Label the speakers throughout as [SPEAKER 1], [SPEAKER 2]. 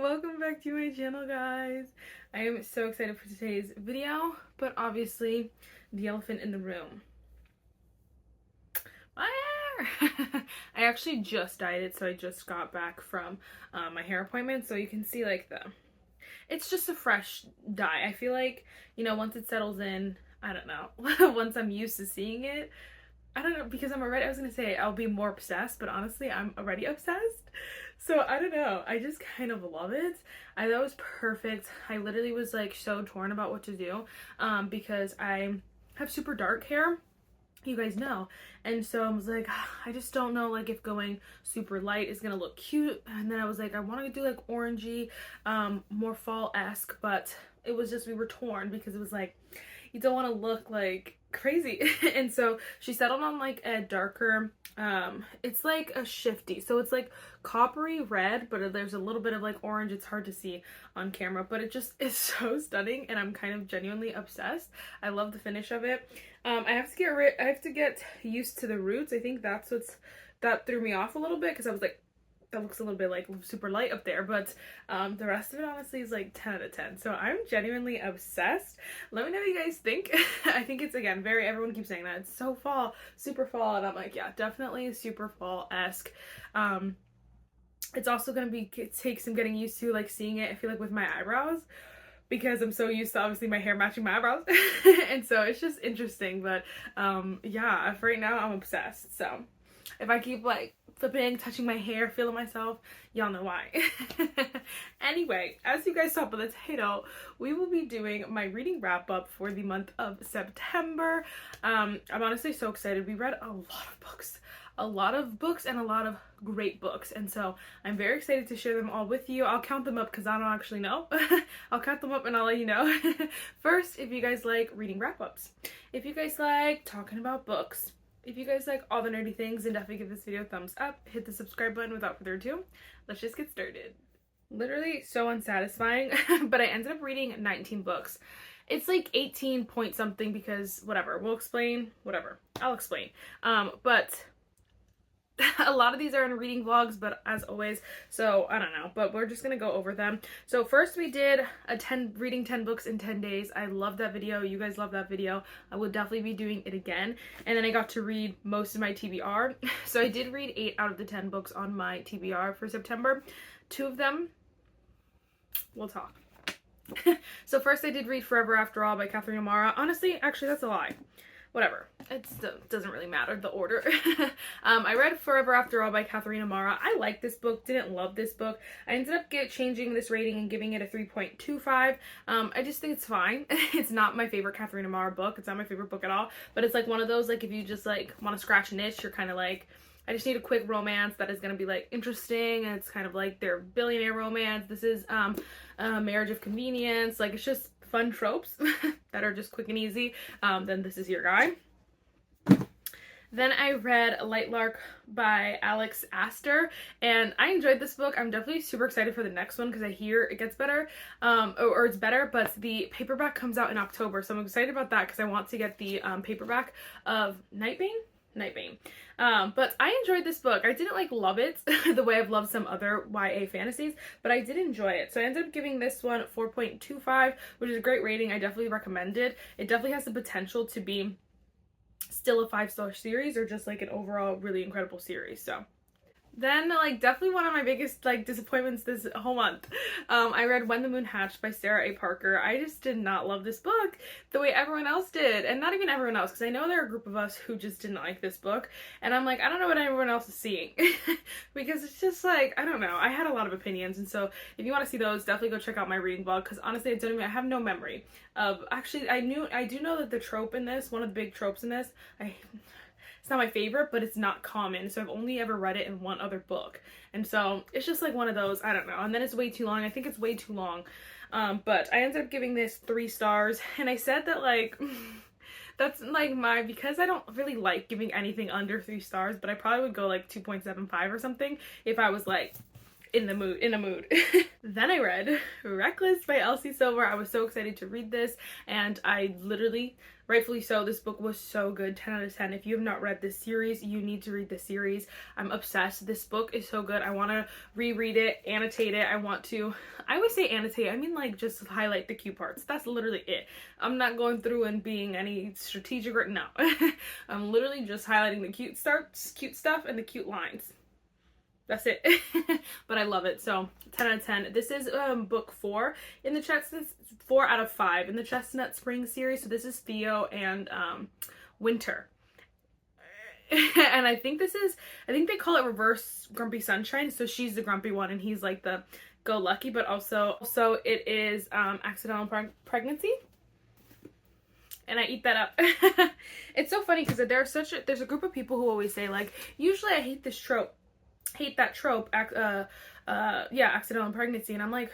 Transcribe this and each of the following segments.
[SPEAKER 1] Welcome back to my channel, guys. I am so excited for today's video, but obviously the elephant in the room, my hair. I actually just dyed it, so I just got back from my hair appointment, so you can see like it's just a fresh dye. I feel like, once it settles in, I don't know, once I'm used to seeing it, I don't know, because I was gonna say I'll be more obsessed, but honestly, I'm already obsessed. So I don't know, I just kind of love it. I thought it was perfect. I literally was like so torn about what to do because I have super dark hair, you guys know, and so I was like, I just don't know like if going super light is gonna look cute. And then I was like, I want to do like orangey, more fall-esque, but it was just, we were torn because it was like, you don't want to look like crazy. And so she settled on like a darker, it's like a shifty, so it's like coppery red, but there's a little bit of like orange. It's hard to see on camera, but it just is so stunning, and I'm kind of genuinely obsessed. I love the finish of it. I have to get used to the roots. I think that threw me off a little bit, because I was like, that looks a little bit like super light up there, but the rest of it honestly is like 10 out of 10. So I'm genuinely obsessed. Let me know what you guys think. I think it's, again, everyone keeps saying that it's so fall, super fall, and I'm like, yeah, definitely super fall-esque. It's also gonna take some getting used to, like, seeing it, I feel like, with my eyebrows, because I'm so used to obviously my hair matching my eyebrows. And so it's just interesting, but yeah, for right now I'm obsessed. So if I keep like flipping, touching my hair, feeling myself, y'all know why. Anyway, as you guys saw by the title, we will be doing my reading wrap up for the month of September. I'm honestly so excited. We read a lot of books and a lot of great books, and so I'm very excited to share them all with you. I'll count them up because I don't actually know. I'll count them up and I'll let you know. First, if you guys like reading wrap-ups, if you guys like talking about books, if you guys like all the nerdy things, then definitely give this video a thumbs up. Hit the subscribe button. Without further ado, let's just get started. Literally so unsatisfying, but I ended up reading 19 books. It's like 18 point something because whatever. I'll explain. But a lot of these are in reading vlogs, but as always, so I don't know, but we're just gonna go over them. So first we did reading 10 books in 10 days. I love that video. You guys love that video. I will definitely be doing it again. And then I got to read most of my TBR. So I did read 8 out of the 10 books on my TBR for September. 2 of them, we'll talk. So first I did read Forever After All by Catherine O'Mara. Honestly, actually, that's a lie. Whatever, it doesn't really matter, the order. I read Forever After All by Catherine O'Mara. I like this book, didn't love this book. I ended up changing this rating and giving it a 3.25. I just think it's fine. It's not my favorite Catherine O'Mara book. It's not my favorite book at all, but it's like one of those, like, if you just like want to scratch an itch, you're kind of like, I just need a quick romance that is going to be like interesting, and it's kind of like their billionaire romance. This is Marriage of Convenience. Like, it's just fun tropes that are just quick and easy. Then this is your guy. Then I read Light Lark by Alex Astor, and I enjoyed this book. I'm definitely super excited for the next one because I hear it gets better, or it's better, but the paperback comes out in October, so I'm excited about that because I want to get the paperback of Nightbane. But I enjoyed this book. I didn't like love it the way I've loved some other YA fantasies, but I did enjoy it. So I ended up giving this one 4.25, which is a great rating. I definitely recommend it. It definitely has the potential to be still a 5-star series, or just like an overall really incredible series. So then, like, definitely one of my biggest, like, disappointments this whole month. I read When the Moon Hatched by Sarah A. Parker. I just did not love this book the way everyone else did. And not even everyone else, because I know there are a group of us who just didn't like this book. And I'm like, I don't know what everyone else is seeing. Because it's just like, I don't know. I had a lot of opinions. And so if you want to see those, definitely go check out my reading vlog. Because honestly, I have no memory of, actually, I do know that the trope in this, one of the big tropes in this, it's not my favorite, but it's not common, so I've only ever read it in one other book. And so it's just like one of those, I don't know. And then it's way too long. I think it's way too long. But I ended up giving this 3 stars. And I said that, like, that's like because I don't really like giving anything under 3 stars, but I probably would go like 2.75 or something if I was like in the mood. Then I read Reckless by Elsie Silver. I was so excited to read this, and I literally, rightfully so, this book was so good. 10 out of 10. If you have not read this series, you need to read this series. I'm obsessed. This book is so good. I want to reread it, annotate it. I always say annotate, I mean like just highlight the cute parts. That's literally it. I'm not going through and being any strategic no. I'm literally just highlighting the cute stuff and the cute lines. That's it. But I love it. So 10 out of 10. This is book 4 in the Chestnut, 4 out of 5 in the Chestnut Spring series. So this is Theo and Winter. And I think they call it reverse Grumpy Sunshine. So she's the grumpy one and he's like the go lucky, but also it is accidental pregnancy. And I eat that up. It's so funny because there's a group of people who always say like, usually I hate this trope. Hate that trope, accidental pregnancy, and I'm like,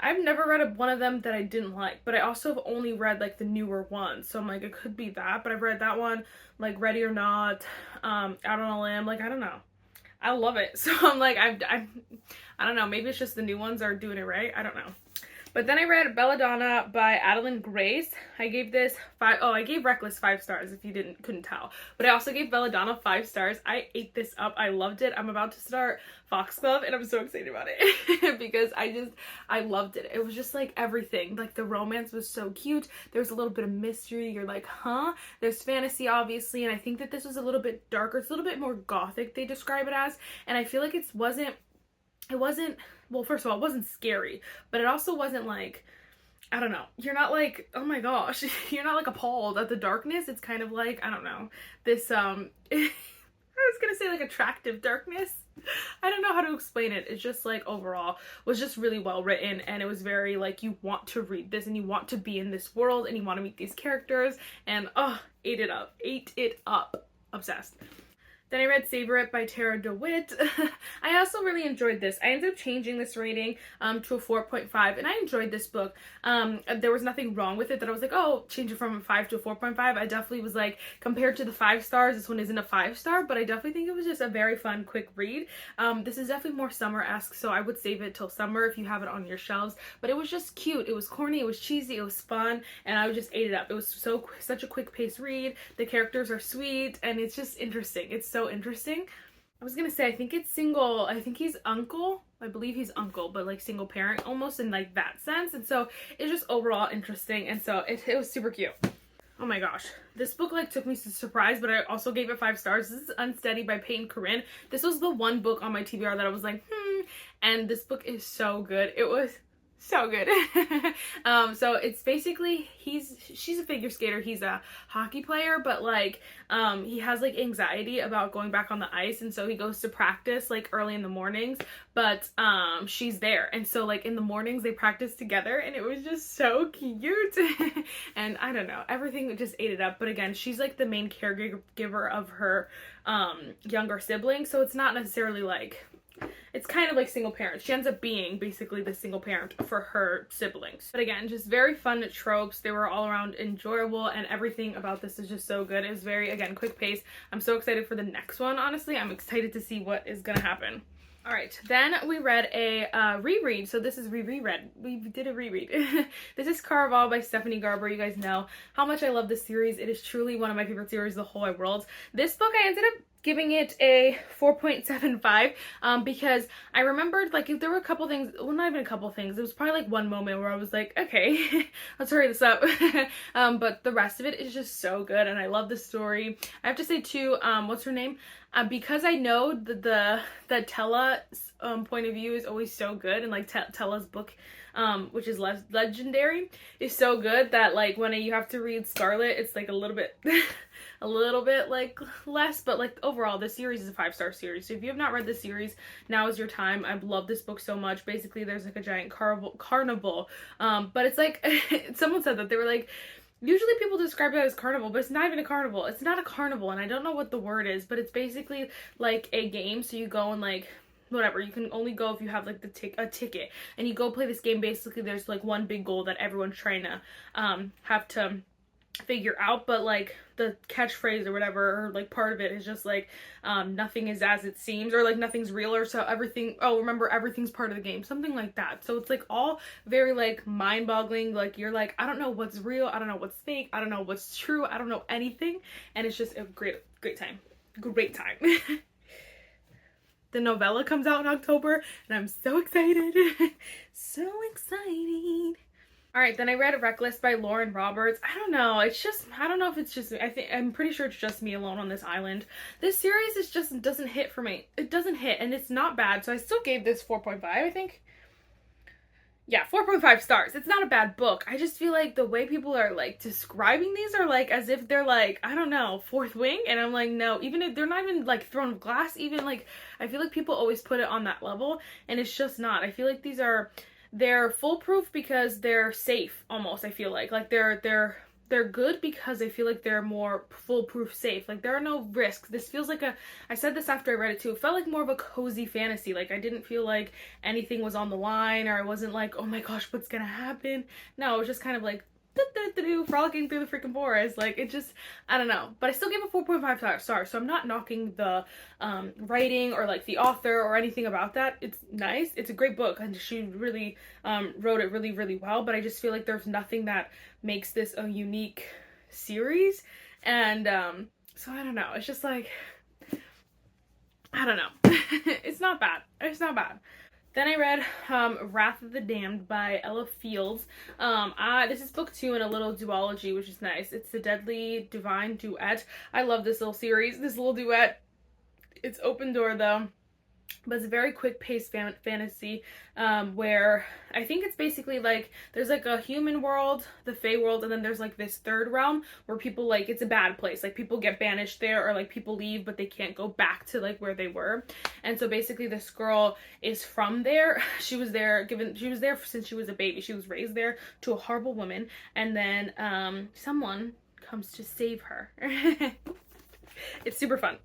[SPEAKER 1] I've never read one of them that I didn't like, but I also have only read like the newer ones, so I'm like, it could be that, but I've read that one, like Ready or Not, Out on a Limb, like I don't know, I love it, so I'm like, I don't know, maybe it's just the new ones are doing it right, I don't know. But then I read Belladonna by Adeline Grace. I gave this I gave Reckless 5 stars if you couldn't tell. But I also gave Belladonna 5 stars. I ate this up. I loved it. I'm about to start Foxglove and I'm so excited about it because I loved it. It was just like everything. Like the romance was so cute. There's a little bit of mystery. You're like, huh? There's fantasy obviously, and I think that this was a little bit darker. It's a little bit more gothic, they describe it as, and I feel like it wasn't, well, first of all, it wasn't scary, but it also wasn't like, I don't know, you're not like, oh my gosh, you're not like appalled at the darkness. It's kind of like, I don't know, this, I was gonna say like attractive darkness. I don't know how to explain it. It's just like overall was just really well written, and it was very like, you want to read this and you want to be in this world and you want to meet these characters, and ate it up, obsessed. Then I read Savor It by Tara DeWitt. I also really enjoyed this. I ended up changing this rating to a 4.5, and I enjoyed this book. There was nothing wrong with it that I was like, oh, change it from a 5 to a 4.5. I definitely was like, compared to the 5 stars, this one isn't a 5-star, but I definitely think it was just a very fun, quick read. This is definitely more summer-esque, so I would save it till summer if you have it on your shelves. But it was just cute. It was corny, it was cheesy, it was fun, and I just ate it up. It was such a quick-paced read. The characters are sweet, and it's just interesting. It's so interesting. I was gonna say, I think it's single, I think he's uncle, I believe he's uncle, but like single parent almost in like that sense, and so it's just overall interesting, and so it was super cute. Oh my gosh, this book like took me to surprise, but I also gave it 5 stars. This is Unsteady by Peyton Corinne. This was the one book on my TBR that I was like, and this book is so good. It was so good. So it's basically, she's a figure skater, he's a hockey player, but like he has like anxiety about going back on the ice, and so he goes to practice like early in the mornings, but she's there, and so like in the mornings they practice together, and it was just so cute. And I don't know, everything just ate it up. But again, she's like the main caregiver of her younger sibling, so it's not necessarily like, it's kind of like single parent. She ends up being basically the single parent for her siblings. But again, just very fun tropes. They were all around enjoyable, and everything about this is just so good. It was very, again, quick pace. I'm so excited for the next one, honestly. I'm excited to see what is gonna happen. All right, then we read a reread. So this is we did a reread. This is Caraval by Stephanie Garber. You guys know how much I love this series. It is truly one of my favorite series in the whole wide world. This book, I ended up giving it a 4.75 because I remembered like if there were a couple things, well, not even a couple things, it was probably like one moment where I was like, okay, let's hurry this up. But the rest of it is just so good, and I love the story. I have to say too, what's her name? Because I know that Tella's point of view is always so good, and like Tella's book, which is legendary, is so good that like when you have to read Scarlet, it's like a little bit like less, but like overall the series is a 5-star series. So if you have not read this series, now is your time. I love this book so much. Basically there's like a giant carnival, but it's like someone said that they were like, usually people describe it as carnival, but it's not even a carnival. It's not a carnival, and I don't know what the word is, but it's basically like a game. So you go and like, whatever, you can only go if you have like a ticket, and you go play this game. Basically there's like one big goal that everyone's trying to have to figure out, but like the catchphrase or whatever, or like part of it is just like nothing is as it seems, or like nothing's real, or so everything, oh remember, everything's part of the game, something like that. So it's like all very like mind-boggling, like you're like, I don't know what's real, I don't know what's fake, I don't know what's true, I don't know anything, and it's just a great time. The novella comes out in October and I'm so excited. So excited. All right, then I read Reckless by Lauren Roberts. I don't know. It's just, I don't know if it's just, I'm pretty sure it's just me alone on this island. This series is just doesn't hit for me. It doesn't hit, and it's not bad. So I still gave this 4.5, I think. Yeah, 4.5 stars. It's not a bad book. I just feel like the way people are like describing these are like as if they're like, I don't know, Fourth Wing, and I'm like, no, even if they're not even like Throne of Glass, even like, I feel like people always put it on that level, and it's just not. I feel like they're foolproof because they're safe almost. I feel like they're good because I feel like they're more foolproof safe. Like there are no risks. This feels like I said this after I read it too, it felt like more of a cozy fantasy. Like I didn't feel like anything was on the line, or I wasn't like, oh my gosh, what's gonna happen? No, it was just kind of like frolicking through the freaking forest. Like it just, I don't know, but I still gave it 4.5 stars, so I'm not knocking the writing or like the author or anything about that. It's nice, it's a great book, and she really wrote it really well, but I just feel like there's nothing that makes this a unique series, and so I don't know, it's just like, I don't know. It's not bad. Then I read Wrath of the Damned by Ella Fields. This is book 2 in a little duology, which is nice. It's the Deadly Divine Duet. I love this little series, this little duet. It's open door though, but it's a very quick-paced fantasy where I think it's basically like there's like a human world, the Fae world, and then there's like this third realm where people, like, it's a bad place, like people get banished there, or like people leave but they can't go back to like where they were. And so basically this girl is from there. She was there since she was a baby. She was raised there to a horrible woman, and then someone comes to save her. It's super fun.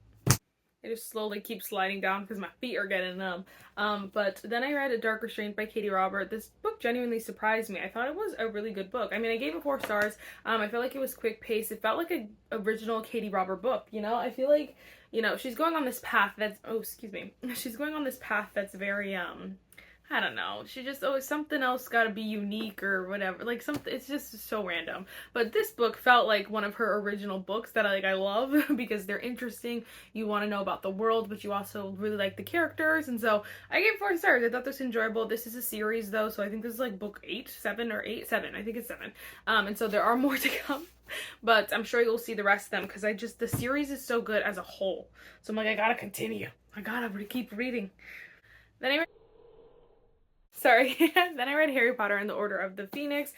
[SPEAKER 1] I just slowly keep sliding down because my feet are getting numb. But then I read A Dark Restraint by Katie Robert. This book genuinely surprised me. I thought it was a really good book. I mean, I gave it 4 stars. I felt like it was quick paced. It felt like an original Katie Robert book, you know? I feel like, you know, she's going on this path that's, oh, excuse me. She's going on this path that's very, I don't know. She just always, something else gotta be unique or whatever. Like something, it's just so random. But this book felt like one of her original books that I love because they're interesting. You want to know about the world, but you also really like the characters. And so I gave 4 stars. I thought this was enjoyable. This is a series though, so I think this is like book 7. I think it's 7. And so there are more to come. But I'm sure you'll see the rest of them because the series is so good as a whole. So I'm like, I gotta continue. I gotta keep reading. Then then I read Harry Potter and the Order of the Phoenix.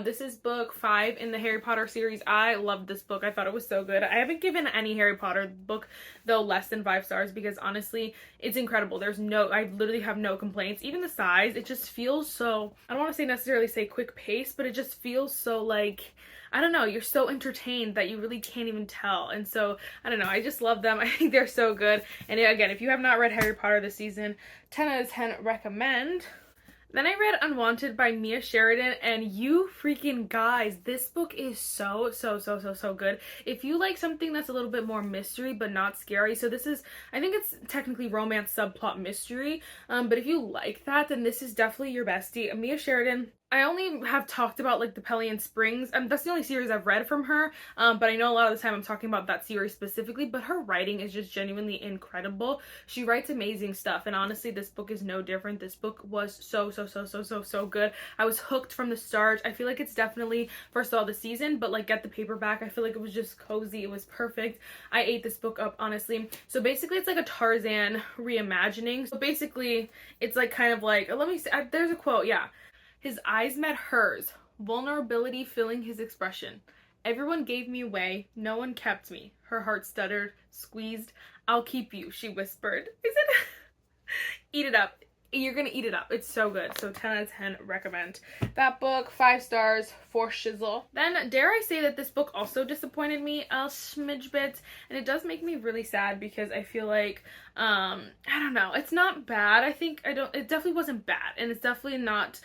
[SPEAKER 1] This is book 5 in the Harry Potter series. I loved this book. I thought it was so good. I haven't given any Harry Potter book, though, less than 5 stars because honestly, it's incredible. I literally have no complaints. Even the size, it just feels so, I don't want to necessarily say quick pace, but it just feels so like, I don't know, you're so entertained that you really can't even tell. And so, I don't know, I just love them. I think they're so good. And again, if you have not read Harry Potter this season, 10 out of 10 recommend. Then I read Unwanted by Mia Sheridan, and you freaking guys, this book is so good. If you like something that's a little bit more mystery but not scary, so this is, I think it's technically romance subplot mystery, but if you like that, then this is definitely your bestie. Mia Sheridan, I only have talked about like the Pellian Springs, that's the only series I've read from her, but I know a lot of the time I'm talking about that series specifically, but her writing is just genuinely incredible. She writes amazing stuff, and honestly this book is no different. This book was so good. I was hooked from the start. I feel like it's definitely, first of all, the season, but like get the paperback, I feel like it was just cozy. It was perfect. I ate this book up, honestly. So basically it's like a Tarzan reimagining. So basically it's like kind of like, let me see, there's a quote, yeah. His eyes met hers, vulnerability filling his expression. Everyone gave me away, no one kept me. Her heart stuttered, squeezed. I'll keep you, she whispered. I said, eat it up. you're gonna eat it up. It's so good. So 10 out of 10 recommend that book. 5 stars for shizzle. Then dare I say that this book also disappointed me a smidge bit, and it does make me really sad because I feel like I don't know, it's not bad. It definitely wasn't bad, and it's definitely not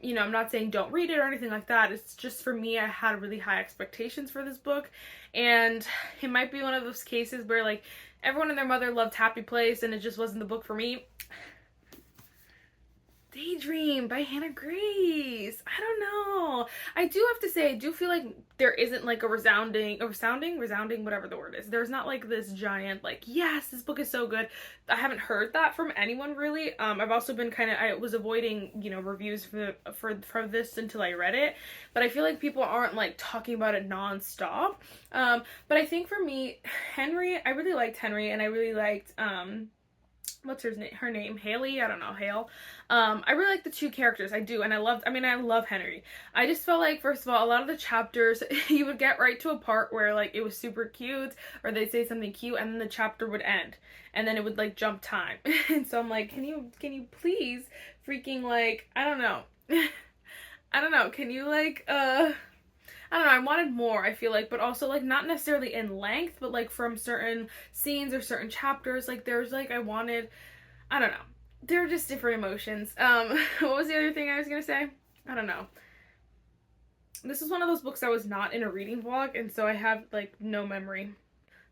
[SPEAKER 1] you know, I'm not saying don't read it or anything like that. It's just for me, I had really high expectations for this book, and it might be one of those cases where like everyone and their mother loved Happy Place and it just wasn't the book for me. Daydream by Hannah Grace. I don't know. I do have to say, I do feel like there isn't like a resounding, whatever the word is. There's not like this giant, like, yes, this book is so good. I haven't heard that from anyone really. I've also been I was avoiding, you know, reviews for this until I read it. But I feel like people aren't like talking about it nonstop. But I think for me, Henry, I really liked Henry, and I really liked, what's her name? Haley? I don't know. Hale. I really like the two characters. I do. And I love Henry. I just felt like, first of all, a lot of the chapters, you would get right to a part where, like, it was super cute, or they'd say something cute, and then the chapter would end. And then it would, like, jump time. And so I'm like, can you please freaking, like, I don't know. I don't know. Can you, like, I don't know, I wanted more, I feel like, but also, like, not necessarily in length, but, like, from certain scenes or certain chapters, like, there's, like, I don't know. They're just different emotions. What was the other thing I was gonna say? I don't know. This is one of those books that was not in a reading vlog, and so I have, like, no memory.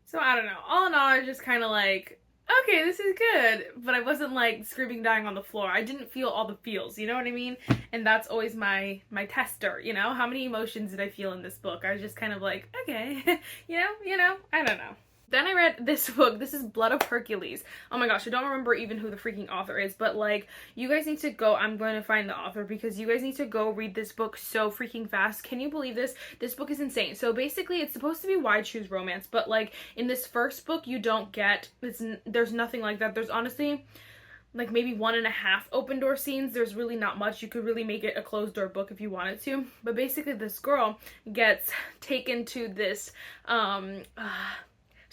[SPEAKER 1] So, I don't know. All in all, I was just kind of like, okay, this is good, but I wasn't like screaming, dying on the floor. I didn't feel all the feels, you know what I mean? And that's always my tester, you know? How many emotions did I feel in this book? I was just kind of like, okay, you know, I don't know. Then I read this book. This is Blood of Hercules. Oh my gosh, I don't remember even who the freaking author is, but like, you guys need to go, I'm going to find the author because you guys need to go read this book so freaking fast. Can you believe this? This book is insane. So basically, it's supposed to be Why Choose Romance, but like, in this first book, you don't get, there's nothing like that. There's honestly, like maybe 1.5 open door scenes. There's really not much. You could really make it a closed door book if you wanted to. But basically, this girl gets taken to this,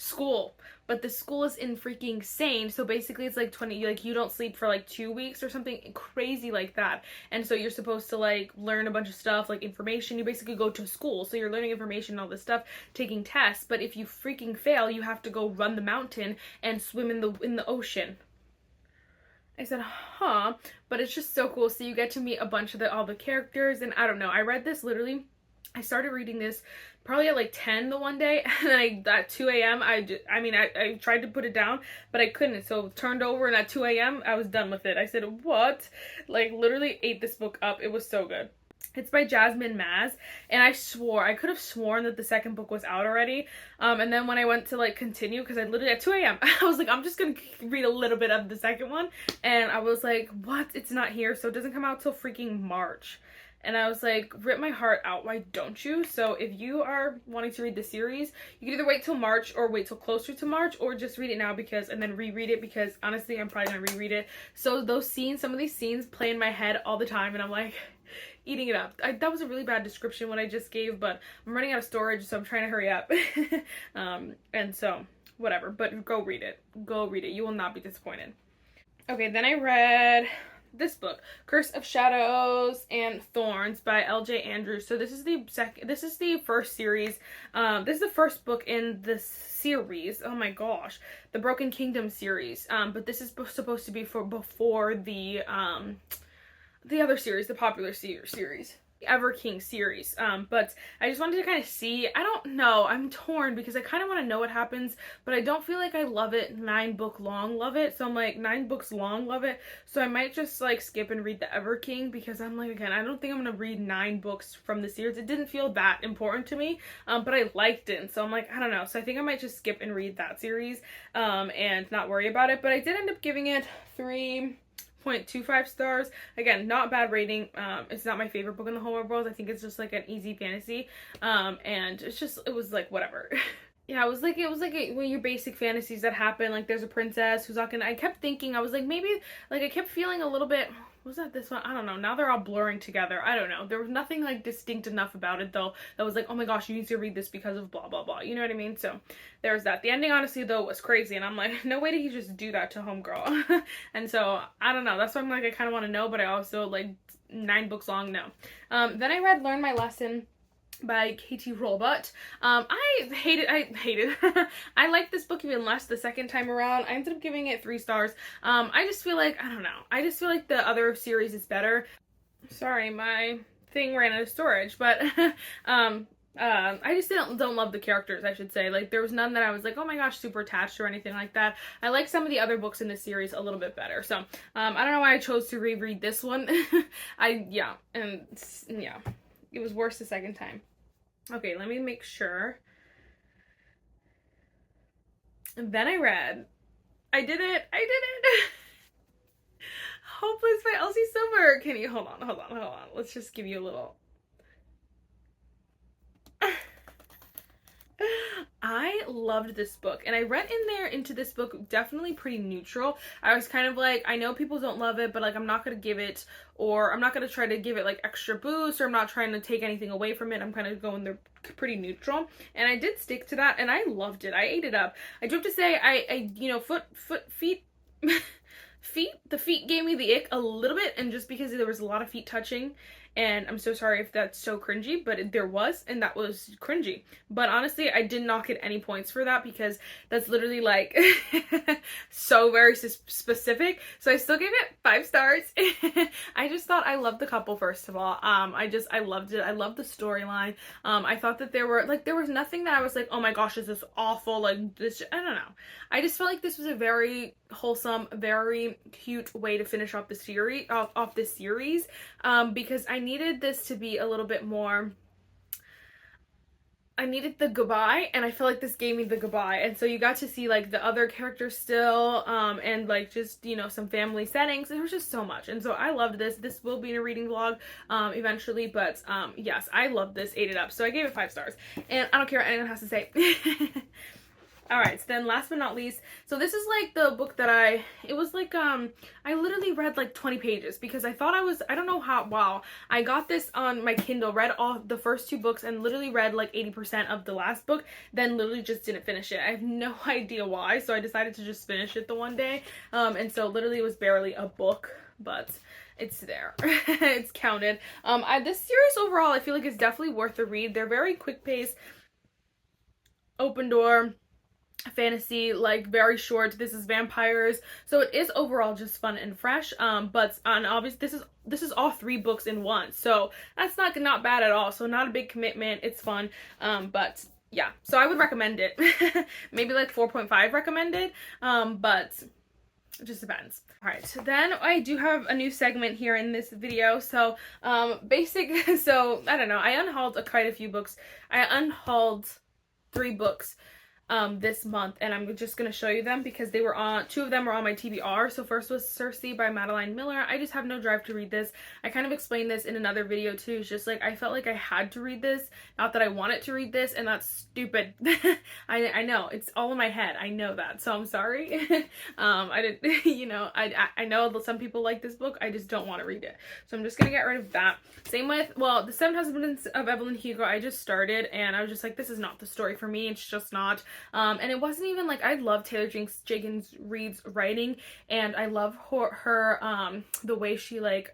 [SPEAKER 1] school, but the school is in freaking sane. So basically it's like you don't sleep for like 2 weeks or something crazy like that, and so you're supposed to like learn a bunch of stuff, like information. You basically go to school, so you're learning information and all this stuff, taking tests, but if you freaking fail, you have to go run the mountain and swim in the ocean. I said, huh, but it's just so cool. So you get to meet a bunch of all the characters, and I don't know, I read this literally, I started reading this probably at like 10 the one day, and then at 2 a.m. I tried to put it down, but I couldn't, so turned over, and at 2 a.m. I was done with it. I said, what? Like, literally ate this book up. It was so good. It's by Jasmine Maz, and I could have sworn that the second book was out already, and then when I went to like continue, because I literally at 2 a.m. I was like, I'm just gonna read a little bit of the second one, and I was like, what? It's not here, so it doesn't come out till freaking March. And I was like, rip my heart out, why don't you? So if you are wanting to read the series, you can either wait till March or wait till closer to March, or just read it now and then reread it, because honestly, I'm probably gonna reread it. So some of these scenes play in my head all the time, and I'm like, eating it up. That was a really bad description what I just gave, but I'm running out of storage, so I'm trying to hurry up. And so, whatever, but go read it. Go read it. You will not be disappointed. Okay, then I read this book, Curse of Shadows and Thorns by L.J. Andrews. So this is the first series. This is the first book in this series. Oh my gosh, the Broken Kingdom series. But this is supposed to be before the other series, the popular series. Ever King series, but I just wanted to kind of see. I don't know, I'm torn because I kind of want to know what happens, but I don't feel like I love it 9 book long love it. So I'm like, 9 books long love it, so I might just like skip and read the Ever King, because I'm like, again, I don't think I'm gonna read 9 books from the series. It didn't feel that important to me, but I liked it, and so I'm like, I don't know, so I think I might just skip and read that series and not worry about it. But I did end up giving it 3.25 stars. Again, not bad rating. It's not my favorite book in the whole world. I think it's just like an easy fantasy, and it was like whatever. Yeah, it was like one of your basic fantasies that happen. Like there's a princess who's not gonna. I kept thinking, I was like, maybe, like I kept feeling a little bit. Was that this one? I don't know. Now they're all blurring together. I don't know. There was nothing like distinct enough about it though that was like, oh my gosh, you need to read this because of blah blah blah. You know what I mean? So there's that. The ending honestly though was crazy, and I'm like, no way did he just do that to Homegirl. And so I don't know. That's why I'm like, I kind of want to know, but I also like 9 books long. No. Then I read Learn My Lesson by Katie Rolbutt. I hated I liked this book even less the second time around. I ended up giving it 3 stars. I just feel like, I don't know, I just feel like the other series is better. Sorry, my thing ran out of storage, but I just don't love the characters, I should say. Like, there was none that I was like, oh my gosh, super attached or anything like that. I like some of the other books in this series a little bit better. So, I don't know why I chose to reread this one. Yeah, it was worse the second time. Okay, let me make sure. And then I read. I did it! Hopeless by Elsie Silver. Can you hold on. Let's just give you a little. I loved this book, and I read into this book definitely pretty neutral. I was kind of like, I know people don't love it, but like I'm not gonna give it, or I'm not gonna try to give it like extra boost, or I'm not trying to take anything away from it. I'm kind of going there pretty neutral, and I did stick to that, and I loved it. I ate it up. I do have to say, I you know, feet the feet gave me the ick a little bit, and just because there was a lot of feet touching, and I'm so sorry if that's so cringy, but there was, and that was cringy. But honestly, I did not get any points for that because that's literally like so very specific. So I still gave it 5 stars. I just thought I loved the couple, first of all. I loved it. I loved the storyline. I thought that there was nothing that I was like, oh my gosh, is this awful? Like this, I don't know. I just felt like this was a very wholesome, very cute way to finish off the series, off this series, because I needed this to be a little bit more. I needed the goodbye, and I feel like this gave me the goodbye. And so you got to see like the other characters still, and like just, you know, some family settings. There was just so much, and so I loved this. This will be in a reading vlog eventually, but yes, I loved this. Ate it up. So I gave it 5 stars, and I don't care what anyone has to say. Alright, so then last but not least, so this is like the book that I literally read like 20 pages because I thought I don't know how, wow, I got this on my Kindle, read all the first 2 books and literally read like 80% of the last book, then literally just didn't finish it. I have no idea why, so I decided to just finish it the one day, and so literally it was barely a book, but it's there. It's counted. This series overall, I feel like it's definitely worth the read. They're very quick paced, open door fantasy, like very short. This is vampires, so it is overall just fun and fresh, but obviously this is all 3 books in one, so that's not bad at all. So not a big commitment, it's fun, but yeah, so I would recommend it. Maybe like 4.5 recommended, but it just depends. All right, so then I do have a new segment here in this video. So so I don't know, I unhauled quite a few books. I unhauled 3 books this month, and I'm just gonna show you them because they were on, 2 of them were on my TBR. So first was Circe by Madeline Miller. I just have no drive to read this. I kind of explained this in another video too. It's just like I felt like I had to read this, not that I wanted to read this, and that's stupid. I know it's all in my head. I know that, so I'm sorry. I didn't, you know, I know that some people like this book. I just don't want to read it, so I'm just gonna get rid of that. Same with, well, The 7 Husbands of Evelyn Hugo. I just started, and I was just like, this is not the story for me. It's just not. And it wasn't even like, I love Taylor Jenkins Reid's writing, and I love her the way she like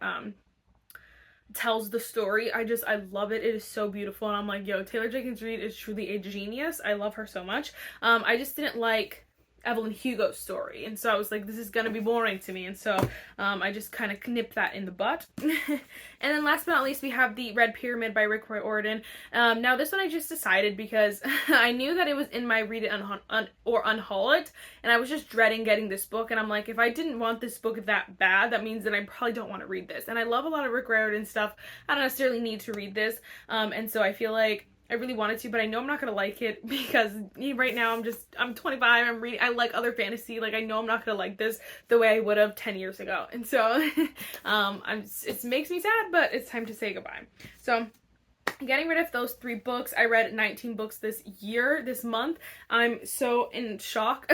[SPEAKER 1] tells the story. I love it. It is so beautiful, and I'm like, yo, Taylor Jenkins Reid is truly a genius. I love her so much. I just didn't like Evelyn Hugo's story, and so I was like, this is gonna be boring to me, and so I just kind of nipped that in the butt. And then last but not least, we have The Red Pyramid by Rick-Riordan. Now this one I just decided because I knew that it was in my read it or unhaul it, and I was just dreading getting this book, and I'm like, if I didn't want this book that bad, that means that I probably don't want to read this. And I love a lot of Rick-Riordan stuff. I don't necessarily need to read this, and so I feel like I really wanted to, but I know I'm not gonna like it because right now I'm 25, I like other fantasy, like I know I'm not gonna like this the way I would have 10 years ago, and so it makes me sad, but it's time to say goodbye. So getting rid of those 3 books. I read 19 books this month. I'm so in shock.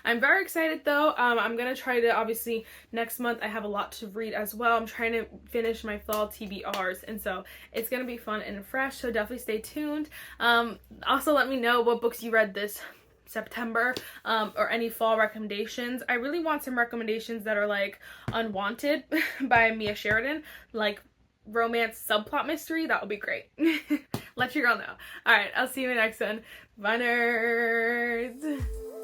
[SPEAKER 1] I'm very excited though. I'm gonna try to, obviously next month I have a lot to read as well. I'm trying to finish my fall TBRs, and so it's gonna be fun and fresh, so definitely stay tuned. Also let me know what books you read this September, or any fall recommendations. I really want some recommendations that are like Unwanted by Mia Sheridan, like romance subplot mystery. That would be great. Let your girl know. All right, I'll see you in the next one. Bye, nerds.